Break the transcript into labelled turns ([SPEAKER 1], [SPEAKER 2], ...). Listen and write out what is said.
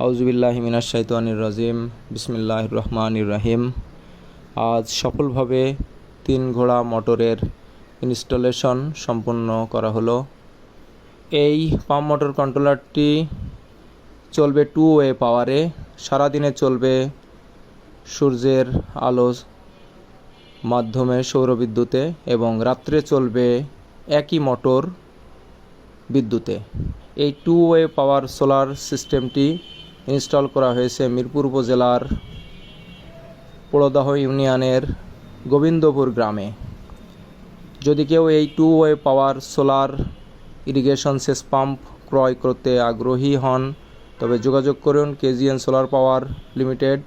[SPEAKER 1] আউযুবিল্লাহি মিনাশ শাইতানির রাজিম। বিসমিল্লাহির রহমানির রহিম। আজ সফলভাবে 3 ঘোড়া মোটরের ইনস্টলেশন সম্পূর্ণ করা হলো। এই পাম্প মোটর কন্ট্রোলারটি চলবে 2 ওয়ে পাওয়ারে। সারাদিনে চলবে সূর্যের আলো মাধ্যমে সৌরবিদ্যুতে এবং রাত্রে চলবে একই মোটর বিদ্যুতে। এই 2 ওয়ে পাওয়ার সোলার সিস্টেমটি ইনস্টল করা হয়েছে মিরপুর উপজেলার পোড়োদাহ ইউনিয়নের গোবিন্দপুর গ্রামে। যদি কেউ এই 2 ওয়ে পাওয়ার সোলার ইরিগেশন সেচ পাম্প ক্রয় করতে আগ্রহী হন তবে যোগাযোগ করুন কেজিএন সোলার পাওয়ার লিমিটেড।